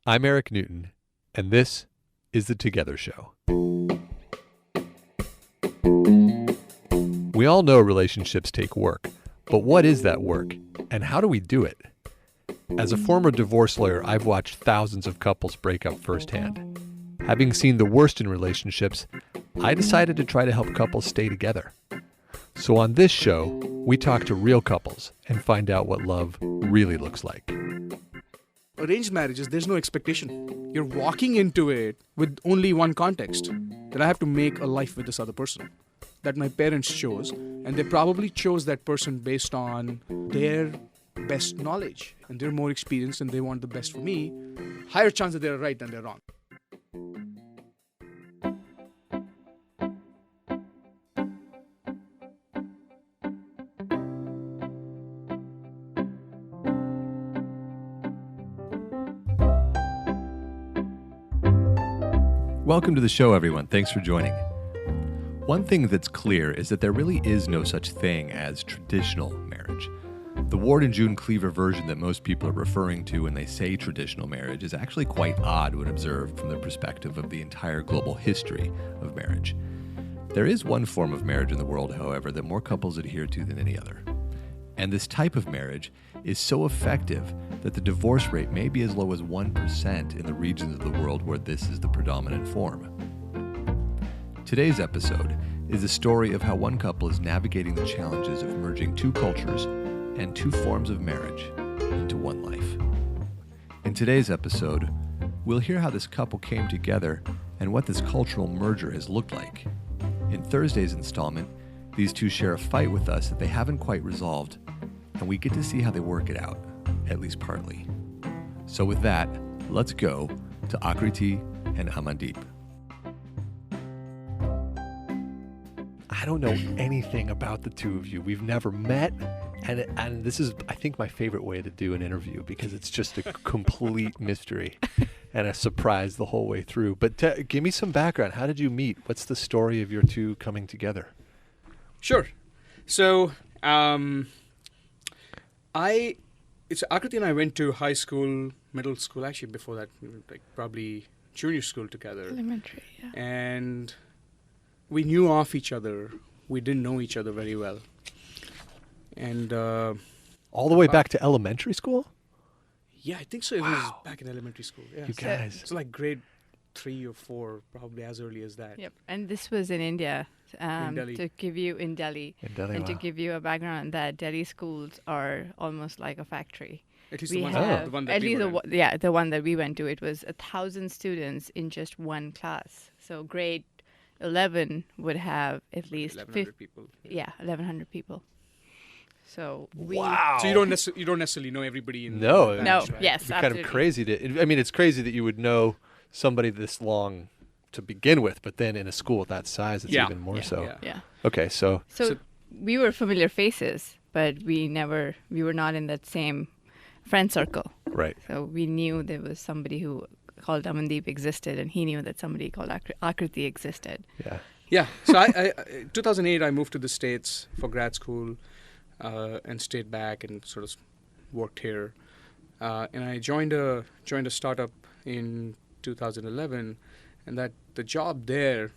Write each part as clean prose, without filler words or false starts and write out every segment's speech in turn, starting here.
I'm Eric Newton, and this is The Together Show. We all know relationships take work, but what is that work, and how do we do it? As a former divorce lawyer, I've watched thousands of couples break up firsthand. Having seen the worst in relationships, I decided to try to help couples stay together. So on this show, we talk to real couples and find out what love really looks like. Arranged marriages, there's no expectation. You're walking into it with only one context, that I have to make a life with this other person that my parents chose, and they probably chose that person based on their best knowledge, and they're more experienced and they want the best for me. Higher chance that they're right than they're wrong. Welcome to the show, everyone. Thanks for joining. One thing that's clear is that there really is no such thing as traditional marriage. The Ward and June Cleaver version that most people are referring to when they say traditional marriage is actually quite odd when observed from the perspective of the entire global history of marriage. There is one form of marriage in the world, however, that more couples adhere to than any other. And this type of marriage is so effective that the divorce rate may be as low as 1% in the regions of the world where this is the predominant form. Today's episode is a story of how one couple is navigating the challenges of merging two cultures and two forms of marriage into one life. In today's episode, we'll hear how this couple came together and what this cultural merger has looked like. In Thursday's installment, these two share a fight with us that they haven't quite resolved, and we get to see how they work it out, at least partly. So with that, let's go to Akriti and Amandeep. I don't know anything about the two of you. We've never met, and this is, I think, my favorite way to do an interview because it's just a complete mystery and a surprise the whole way through. But give me some background. How did you meet? What's the story of your two coming together? Sure. So, Akriti and I went to high school, middle school, actually before that, like probably junior school together. Elementary, yeah. And we knew of each other. We didn't know each other very well. And all the way back to elementary school? Yeah, I think so. It was back in elementary school. Yeah. You guys. It's like grade 3 or 4, probably as early as that. Yep. And this was in India. In Delhi. To give you in Delhi. To give you a background on that, Delhi schools are almost like a factory. At least We the one have- that at we least were in. the one that we went to. It was 1,000 students in just one class. So grade 11 would have at least 1,100 people. 1,100 people. So Wow. So you don't necessarily know everybody in No. the No, batch, right? yes, It's kind of absolutely. crazy it's crazy that you would know somebody this long to begin with, but then in a school that size, it's Yeah. even more Yeah. so. Yeah. Yeah. Okay, so So we were familiar faces, but we were not in that same friend circle. right. So we knew there was somebody who called Amandeep existed, and he knew that somebody called Akriti existed. Yeah. Yeah. So I 2008, I moved to the States for grad school and stayed back and sort of worked here. And I joined a startup in 2011, and that the job there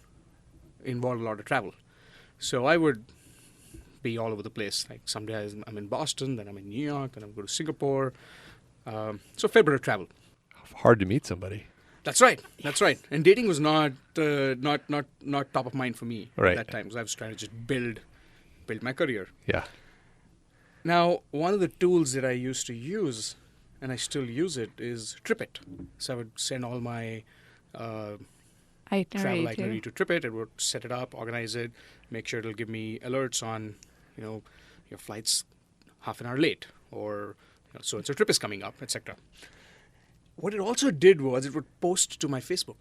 involved a lot of travel. So I would be all over the place. Like some days I'm in Boston, then I'm in New York, then I'm going to Singapore. So a fair bit of travel. Hard to meet somebody. That's right. That's right. And dating was not top of mind for me Right. at that time, because I was trying to just build my career. Yeah. Now, one of the tools that I used to use, and I still use it, is TripIt. So I would send all my travel itinerary to TripIt. It would set it up, organize it, make sure it'll give me alerts on, your flight's half an hour late, or so-and-so trip is coming up, etc. What it also did was it would post to my Facebook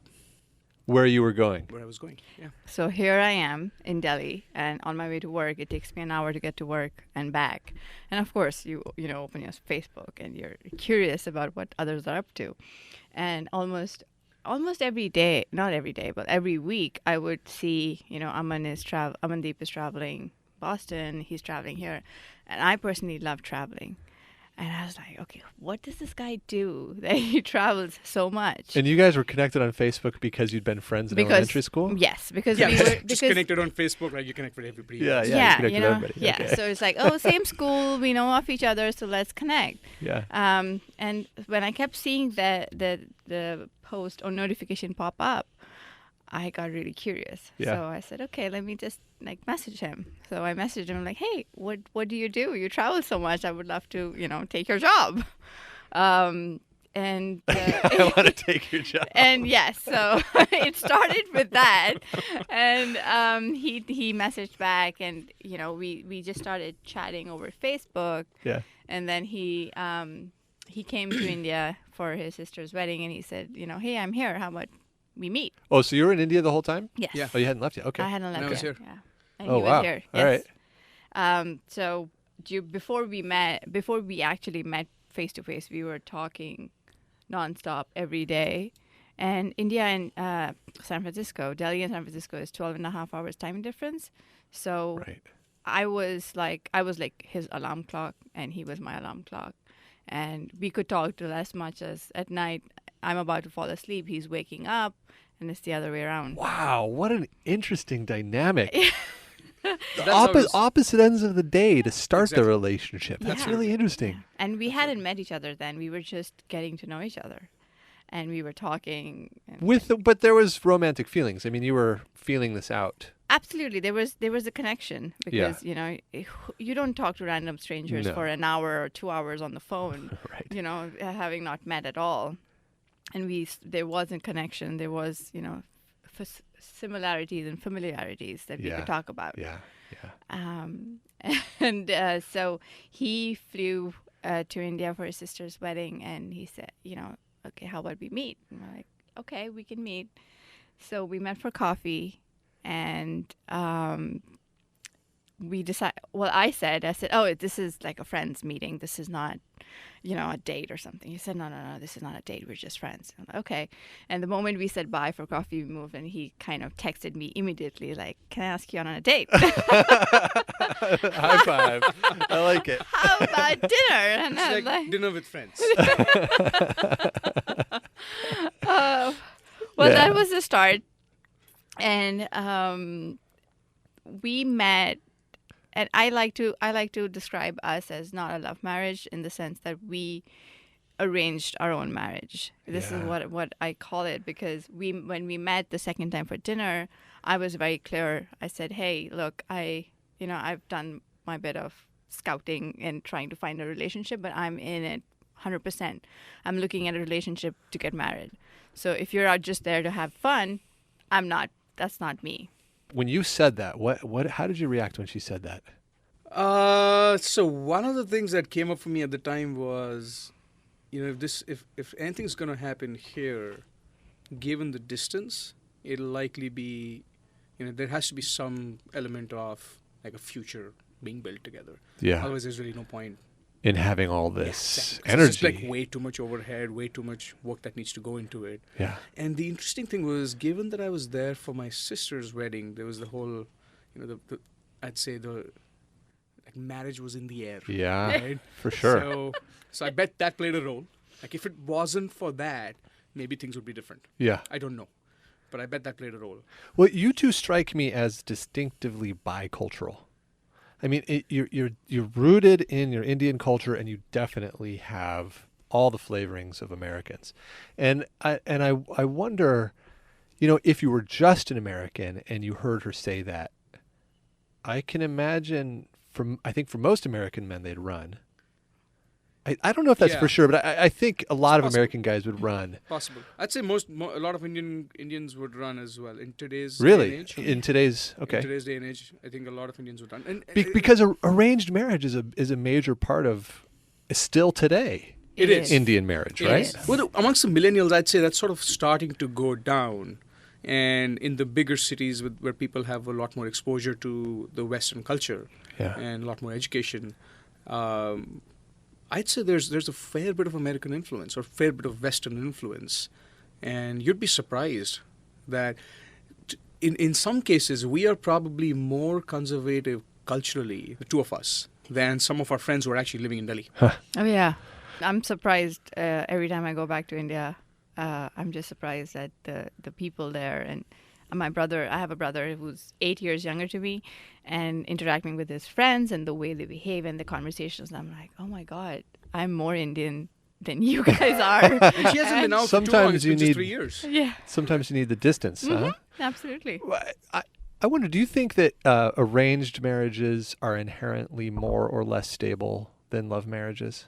Where you were going. where I was going. Yeah. So here I am in Delhi, and on my way to work, it takes me an hour to get to work and back. And of course, you open your Facebook and you're curious about what others are up to. And almost every day, not every day, but every week, I would see, Amandeep is traveling Boston, he's traveling here. And I personally love traveling. And I was like, okay, what does this guy do that he travels so much? And you guys were connected on Facebook because you'd been friends in elementary school? Yes, because Yeah, we were just connected on Facebook, like you connect with everybody. Yeah, else. yeah. you connect you with know, everybody. yeah. Okay. So it's like, oh, same school, we know of each other, so let's connect. Yeah. And when I kept seeing the post or notification pop up, I got really curious. Yeah. So I said, okay, let me just like message him. So I messaged him like, hey, what do? You travel so much. I would love to, take your job. And I want to take your job. and yes, so it started with that, and he messaged back, and we just started chatting over Facebook. Yeah. And then he came to India for his sister's wedding, and he said, hey, I'm here. How about we meet? Oh, so you were in India the whole time? Yes. Yeah. Oh, you hadn't left yet. Okay. I hadn't left And I was yet. here. Yeah. And Oh, he wow. was here. All Yes. right. So before we actually met face to face, we were talking nonstop every day. And India and San Francisco, Delhi and San Francisco is 12 and a half hours time difference. So Right. I was like his alarm clock, and he was my alarm clock. And we could talk till as much as at night I'm about to fall asleep, he's waking up, and it's the other way around. Wow, what an interesting dynamic. That's how it was. Opposite ends of the day to start the Exactly. relationship. That's Yeah. really interesting. And we hadn't met each other then. We were just getting to know each other. And we were talking. And But there was romantic feelings. I mean, you were feeling this out. absolutely, there was a connection because you don't talk to random strangers No. for an hour or 2 hours on the phone. Right. Having not met at all, and there wasn't connection. There was similarities and familiarities that we Yeah. could talk about. Yeah. Yeah. And so he flew to India for his sister's wedding, and he said, okay, how about we meet? And we're like, okay, we can meet. So we met for coffee, and we decided. Well, I said, oh, this is like a friends meeting. This is not, a date or something. He said, no, this is not a date. We're just friends. I'm like, okay. And the moment we said bye for coffee, we moved, and he kind of texted me immediately, like, can I ask you on a date? High five. I like it. How about dinner? And I was It's like dinner with friends. Well, Yeah. that was the start. And we met, and I like to describe us as not a love marriage in the sense that we arranged our own marriage. This is Yeah. what I call it, because when we met the second time for dinner, I was very clear. I said, hey, look, I've done my bit of scouting and trying to find a relationship, but I'm in it 100%. I'm looking at a relationship to get married. So if you're out just there to have fun, I'm not. That's not me. When you said that, how did you react when she said that? So one of the things that came up for me at the time was, if anything's going to happen here, given the distance, it'll likely be, there has to be some element of like a future being built together. Yeah. Otherwise, there's really no point. In having all this Exactly. 'Cause energy. It's just like way too much overhead, way too much work that needs to go into it. Yeah. And the interesting thing was, given that I was there for my sister's wedding, there was the whole, I'd say like marriage was in the air. Yeah. Right? For sure. So I bet that played a role. Like if it wasn't for that, maybe things would be different. Yeah. I don't know. But I bet that played a role. Well, you two strike me as distinctively bicultural. I mean, you're rooted in your Indian culture, and you definitely have all the flavorings of Americans. And I wonder, if you were just an American and you heard her say that, I can imagine I think for most American men, they'd run. I don't know if that's Yeah. for sure, but I think a lot of possible. American guys would run. Possible. I'd say a lot of Indians would run as well in today's Really? day and age. In today's, In okay. today's day and age, I think a lot of Indians would run. And Because arranged marriage is a major part of still today. It is. Indian marriage, It right? is. Well, amongst the millennials, I'd say that's sort of starting to go down. And in the bigger cities where people have a lot more exposure to the Western culture Yeah. and a lot more education, I'd say there's a fair bit of American influence or a fair bit of Western influence. And you'd be surprised that in some cases we are probably more conservative culturally, the two of us, than some of our friends who are actually living in Delhi. Oh yeah, I'm surprised every time I go back to India. I'm just surprised at the people there. And my brother, I have a brother who's 8 years younger to me, and interacting with his friends and the way they behave and the conversations, I'm like, oh my God, I'm more Indian than you guys are. And she hasn't been out for too long. Sometimes It's you been just need- 3 years. Yeah, Sometimes you need the distance, huh? absolutely. I wonder, do you think that arranged marriages are inherently more or less stable than love marriages?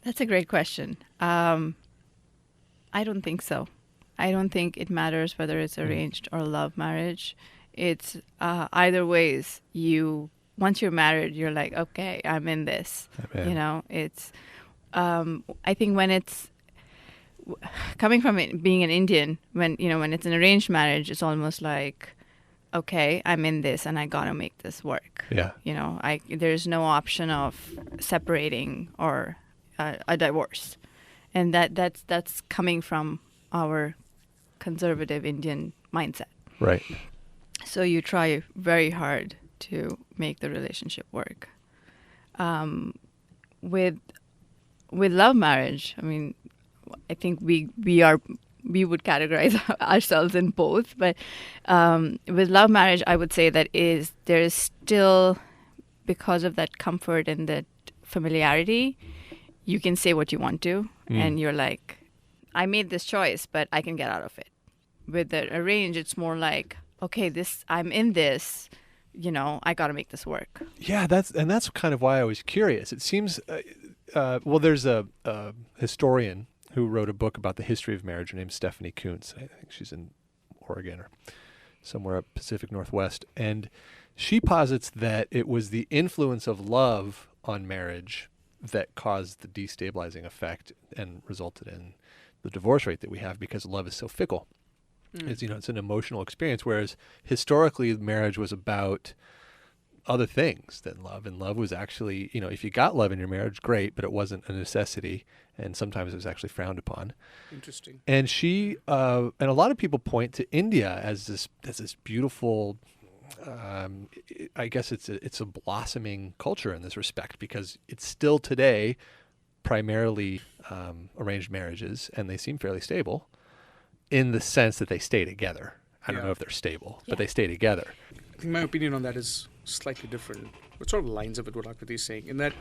That's a great question. I don't think so. I don't think it matters whether it's arranged or love marriage. It's either ways. Once you're married, you're like, okay, I'm in this. Yeah. You know, it's. I think when it's coming from it, being an Indian, when it's an arranged marriage, it's almost like, okay, I'm in this, and I gotta make this work. Yeah. There's no option of separating or a divorce, and that's coming from our conservative Indian mindset. Right. So you try very hard to make the relationship work. With love marriage, I mean, I think we would categorize ourselves in both, but with love marriage, I would say that there is still, because of that comfort and that familiarity, you can say what you want to, and you're like, I made this choice, but I can get out of it. With the arrange, it's more like, okay, I'm in this, I got to make this work. Yeah, that's kind of why I was curious. It seems, there's a historian who wrote a book about the history of marriage. Her name's Stephanie Kuntz. I think she's in Oregon or somewhere up Pacific Northwest. And she posits that it was the influence of love on marriage that caused the destabilizing effect and resulted in the divorce rate that we have, because love is so fickle. It's an emotional experience, whereas historically marriage was about other things than love. And love was actually, if you got love in your marriage, great, but it wasn't a necessity. And sometimes it was actually frowned upon. Interesting. And she, and a lot of people point to India as this beautiful, I guess it's a blossoming culture in this respect, because it's still today primarily arranged marriages, and they seem fairly stable in the sense that they stay together. I don't know if they're stable, but they stay together. I think my opinion on that is slightly different, but sort of lines up with what Akriti is saying, in that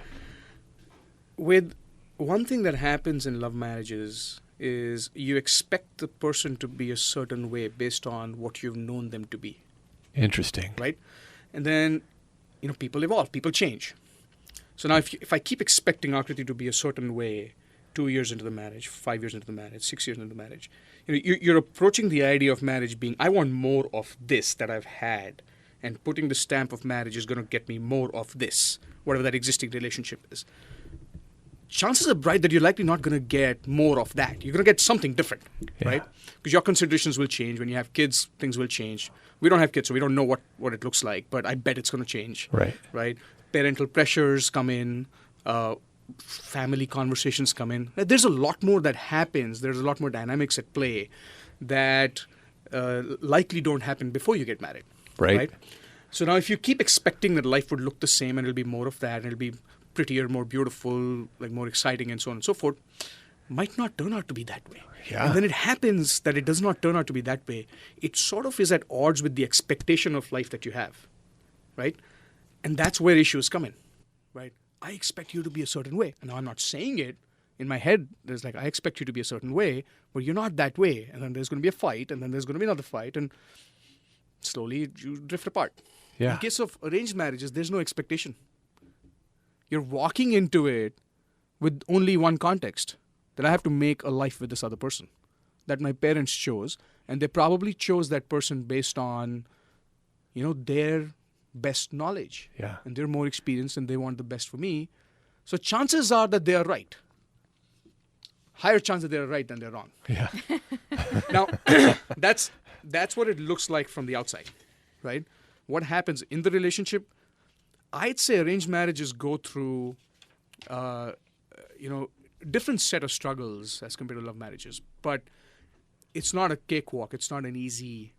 with one thing that happens in love marriages is you expect the person to be a certain way based on what you've known them to be. Interesting. Right? And then, people evolve, people change. So now if I keep expecting Akriti to be a certain way 2 years into the marriage, 5 years into the marriage, 6 years into the marriage, you're approaching the idea of marriage being, I want more of this that I've had, and putting the stamp of marriage is going to get me more of this, whatever that existing relationship is. Chances are bright that you're likely not going to get more of that. You're going to get something different, right? Because your considerations will change. When you have kids, things will change. We don't have kids, so we don't know what it looks like, but I bet it's going to change. Right? Parental pressures come in. Family conversations come in. There's a lot more that happens. There's a lot more dynamics at play that likely don't happen before you get married. Right? So now if you keep expecting that life would look the same and it'll be more of that, and it'll be prettier, more beautiful, like more exciting, and so on and so forth, might not turn out to be that way. Yeah. And when it happens that it does not turn out to be that way, it sort of is at odds with the expectation of life that you have, right? And that's where issues come in, right? I expect you to be a certain way. And now I'm not saying it. In my head, there's like, I expect you to be a certain way, but you're not that way. And then there's going to be a fight, and then there's going to be another fight, and slowly you drift apart. Yeah. In case of arranged marriages, there's no expectation. You're walking into it with only one context, that I have to make a life with this other person that my parents chose, and they probably chose that person based on, their best knowledge. Yeah. And they're more experienced and they want the best for me. So chances are that they are right. Higher chance that they're right than they're wrong. Yeah. Now, that's what it looks like from the outside, right? What happens in the relationship? I'd say arranged marriages go through, different set of struggles as compared to love marriages. But it's not a cakewalk. It's not an easy.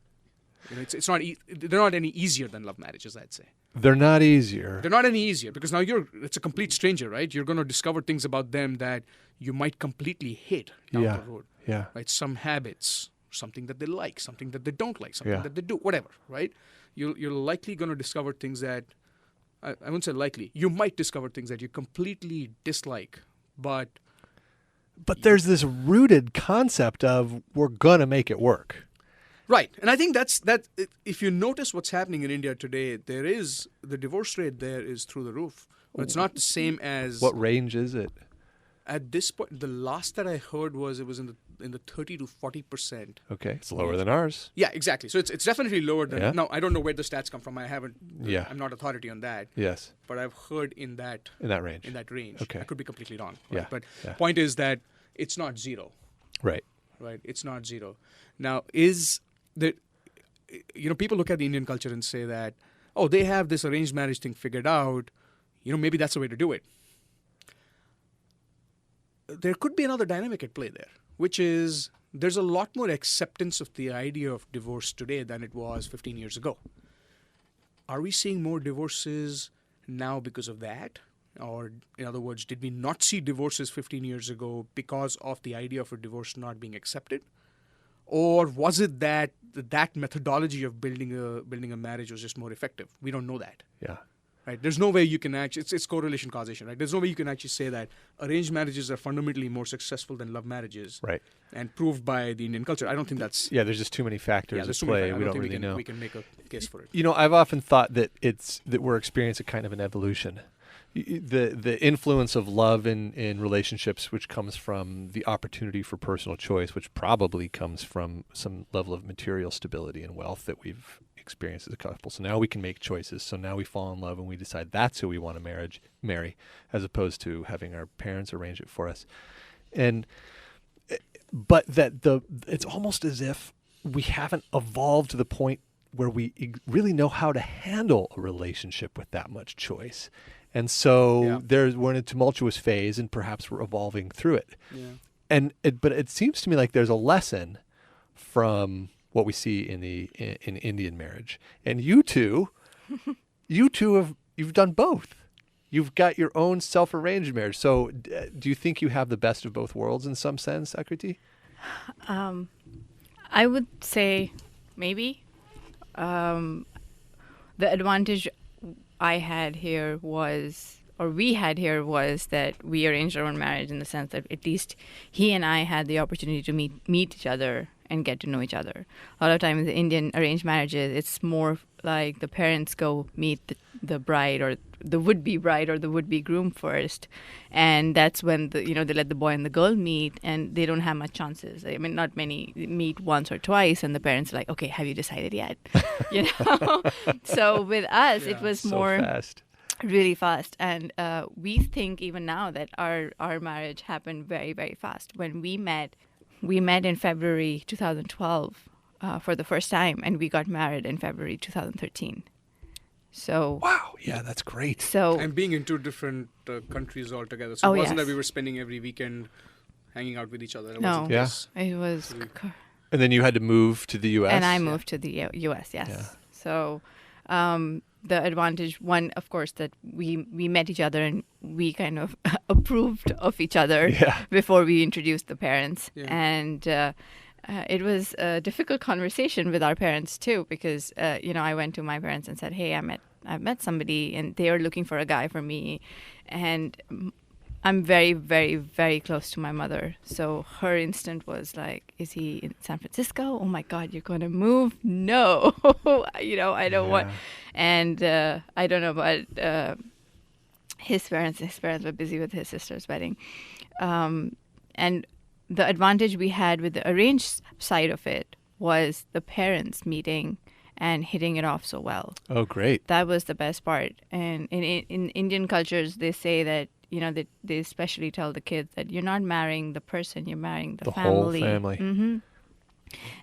It's not. They're not any easier than love marriages, I'd say. They're not easier. They're not any easier because now it's a complete stranger, right? You're going to discover things about them that you might completely hate down Yeah. the road, Yeah. right? Some habits, something that they like, something that they don't like, something Yeah. that they do, whatever, right? You're likely going to discover things that, I wouldn't say likely, you might discover things that you completely dislike, but There's this rooted concept of we're going to make it work. right. And I think that if you notice what's happening in India today, the divorce rate there is through the roof. It's not the same as What range is it? at this point. The last that I heard was it was in the 30 to 40%. Okay. It's lower than ours. Yeah, exactly. So it's definitely lower than. Yeah. Now I don't know where the stats come from. I haven't. Yeah. I'm not authority on that. Yes. But I've heard in that range. range. Okay. I could be completely wrong. Right? Yeah. But Yeah. point is that it's not zero. Right. Right. It's not zero. Now is that people look at the Indian culture and say that they have this arranged marriage thing figured out. Maybe that's the way to do it. There could be another dynamic at play there, which is there's a lot more acceptance of the idea of divorce today than it was 15 years ago. Are we seeing more divorces now because of that? Or, in other words, did we not see divorces 15 years ago because of the idea of a divorce not being accepted? Or was it that methodology of building a marriage was just more effective? We don't know that. Yeah. Right? There's no way you can actually, it's correlation causation, right? There's no way you can actually say that arranged marriages are fundamentally more successful than love marriages. Right. And proved by the Indian culture. I don't think that's... Yeah, there's just too many factors at there's too play. many. I We don't think really know. we can make a case for it. I've often thought that we're experiencing kind of an evolution. The influence of love in relationships, which comes from the opportunity for personal choice, which probably comes from some level of material stability and wealth that we've experienced as a couple. So now we can make choices. So now we fall in love and we decide that's who we want to marry, as opposed to having our parents arrange it for us. But it's almost as if we haven't evolved to the point where we really know how to handle a relationship with that much choice. And so we're in a tumultuous phase, and perhaps we're evolving through it. Yeah. But it seems to me like there's a lesson from what we see in Indian marriage. And you've done both. You've got your own self-arranged marriage. So do you think you have the best of both worlds in some sense, Akriti? I would say maybe. The advantage we had here was that we arranged our own marriage in the sense that at least he and I had the opportunity to meet each other and get to know each other. A lot of times in Indian arranged marriages, it's more like the parents go meet the bride or the would-be bride or the would-be groom first, and that's when they let the boy and the girl meet, and they don't have much chances. I mean, not many meet once or twice, and the parents are like, okay, have you decided yet? So with us, it was so more fast. really fast, and we think even now that our marriage happened very, very fast. When we met in February 2012 for the first time, and we got married in February 2013. So wow, yeah, that's great. So and being in two different countries altogether, so it wasn't that we were spending every weekend hanging out with each other. It wasn't this. It was. And then you had to move to the U.S. And I moved to the U.S. Yes. Yeah. So the advantage, one, of course, that we met each other and we kind of approved of each other before we introduced the parents. Yeah. And it was a difficult conversation with our parents too, because I went to my parents and said, "Hey, I've met somebody, and they are looking for a guy for me," and I'm very, very, very close to my mother. So her instinct was like, "Is he in San Francisco? Oh my God, you're going to move? No, I don't want." And I don't know, but his parents were busy with his sister's wedding, and the advantage we had with the arranged side of it was the parents meeting and hitting it off so well. Oh, great. That was the best part. And in Indian cultures, they say that, they especially tell the kids that you're not marrying the person, you're marrying the family. The whole family. Mm-hmm.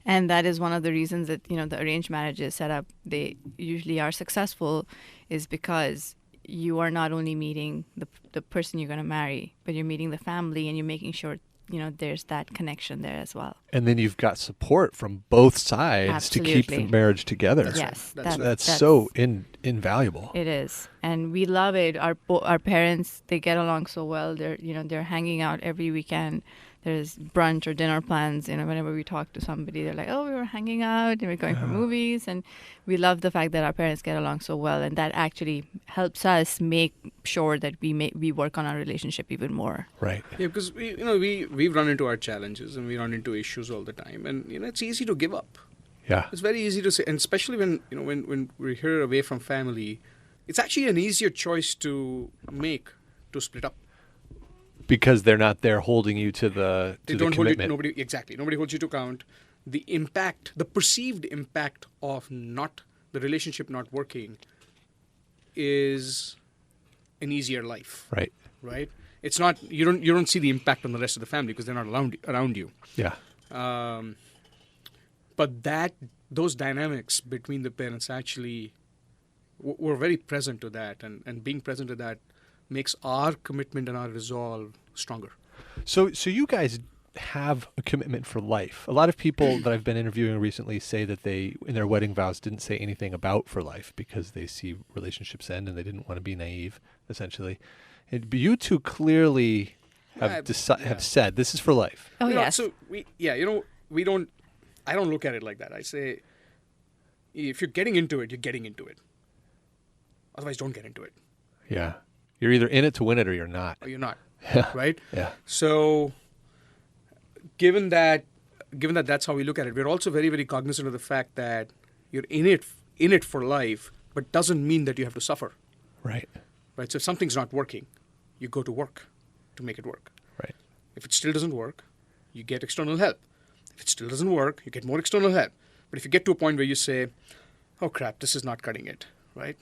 And that is one of the reasons that, the arranged marriages set up, they usually are successful, is because you are not only meeting the person you're going to marry, but you're meeting the family, and you're making sure there's that connection there as well. And then you've got support from both sides to keep the Absolutely. marriage together. Yes, That's so invaluable. It is, and we love it. Our parents, they get along so well. They're hanging out every weekend. There's brunch or dinner plans. Whenever we talk to somebody, they're like, "Oh, we were hanging out and we're going for movies." And we love the fact that our parents get along so well, and that actually helps us make sure that we work on our relationship even more. Right. Yeah, because we've run into our challenges and we run into issues all the time, and it's easy to give up. Yeah. It's very easy to say, and especially when we're here away from family, it's actually an easier choice to make to split up. Because they're not there holding you to the They to don't the hold commitment. you. Nobody holds you to account. The impact, the perceived impact of the relationship not working, is an easier life. Right. Right. It's not. You don't see the impact on the rest of the family because they're not around you. Yeah. But those dynamics between the parents actually were very present to that, and being present to that makes our commitment and our resolve stronger. So you guys have a commitment for life. A lot of people that I've been interviewing recently say that they, in their wedding vows, didn't say anything about for life because they see relationships end and they didn't want to be naive, essentially. But you two clearly have said this is for life. Oh, yes. So we don't. I don't look at it like that. I say, if you're getting into it, you're getting into it. Otherwise, don't get into it. Yeah. You're either in it to win it or you're not. Or you're not. Yeah. Right? Yeah. So, given that that's how we look at it, we're also very, very cognizant of the fact that you're in it for life, but doesn't mean that you have to suffer. Right. Right? So if something's not working, you go to work to make it work. Right. If it still doesn't work, you get external help. If it still doesn't work, you get more external help. But if you get to a point where you say, oh crap, this is not cutting it, right?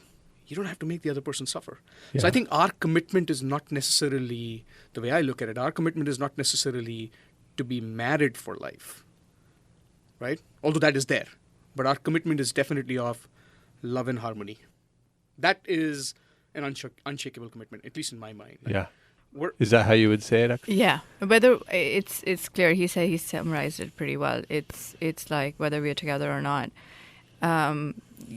You don't have to make the other person suffer. Yeah. So I think our commitment is not necessarily, the way I look at it, our commitment is not necessarily to be married for life, right? Although that is there. But our commitment is definitely of love and harmony. That is an unshakable commitment, at least in my mind. Yeah. Is that how you would say it? Yeah, whether it's clear. He summarized it pretty well. It's like whether we're together or not.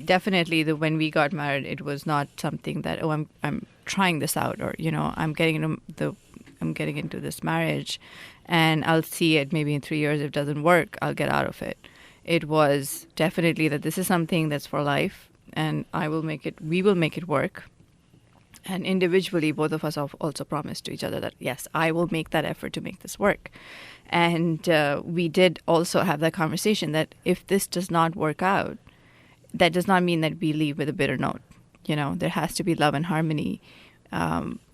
Definitely, when we got married, it was not something that I'm trying this out, or I'm getting into this marriage, and I'll see it maybe in 3 years. If it doesn't work, I'll get out of it. It was definitely that this is something that's for life, and we will make it work. And individually, both of us have also promised to each other that, yes, I will make that effort to make this work. And we did also have that conversation that if this does not work out, that does not mean that we leave with a bitter note. There has to be love and harmony.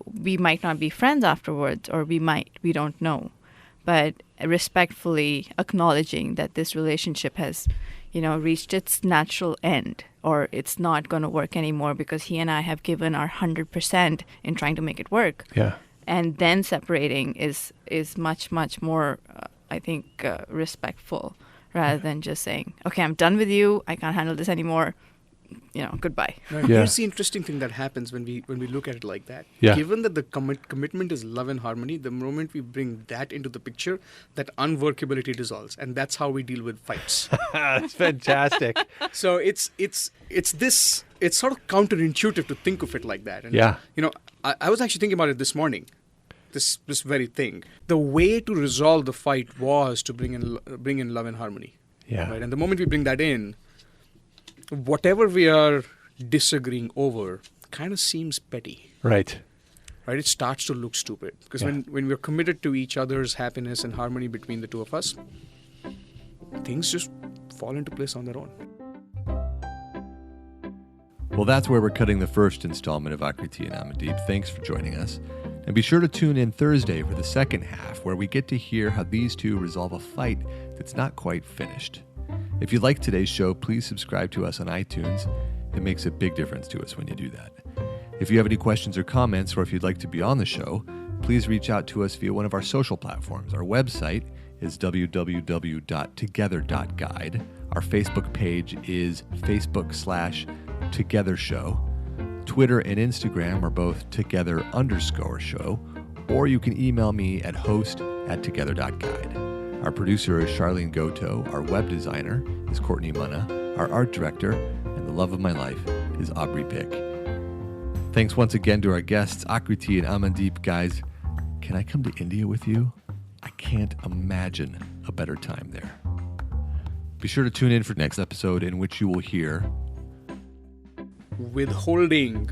We might not be friends afterwards, or we don't know. But respectfully acknowledging that this relationship has, reached its natural end, or it's not going to work anymore because he and I have given our 100% in trying to make it work. Yeah. And then separating is much, much more, I think, respectful, rather than just saying, okay, I'm done with you. I can't handle this anymore. Goodbye. Now, here's the interesting thing that happens when we look at it like that. Yeah. Given that the commitment is love and harmony, the moment we bring that into the picture, that unworkability dissolves, and that's how we deal with fights. That's fantastic. So it's sort of counterintuitive to think of it like that. And, Yeah. I was actually thinking about it this morning. This very thing. The way to resolve the fight was to bring in love and harmony. Yeah. Right. And the moment we bring that in, whatever we are disagreeing over kind of seems petty. Right. Right? It starts to look stupid. Because Yeah. when we're committed to each other's happiness and harmony between the two of us, things just fall into place on their own. Well, that's where we're cutting the first installment of Akriti and Amandeep. Thanks for joining us. And be sure to tune in Thursday for the second half, where we get to hear how these two resolve a fight that's not quite finished. If you like today's show, please subscribe to us on iTunes. It makes a big difference to us when you do that. If you have any questions or comments, or if you'd like to be on the show, please reach out to us via one of our social platforms. Our website is www.together.guide. Our Facebook page is Facebook/Together Show. Twitter and Instagram are both Together_show, or you can email me at host@together.guide. Our producer is Charlene Goto. Our web designer is Courtney Munna. Our art director and the love of my life is Aubrey Pick. Thanks once again to our guests, Akriti and Amandeep. Guys, can I come to India with you? I can't imagine a better time there. Be sure to tune in for the next episode in which you will hear withholding,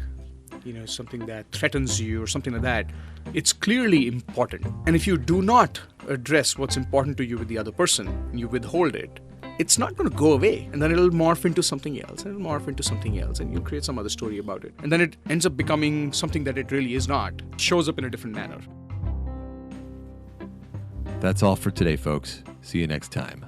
something that threatens you or something like that. It's clearly important. And if you do not address what's important to you with the other person, and you withhold it, it's not going to go away. And then it'll morph into something else, and it'll morph into something else, and you'll create some other story about it. And then it ends up becoming something that it really is not. It shows up in a different manner. That's all for today, folks. See you next time.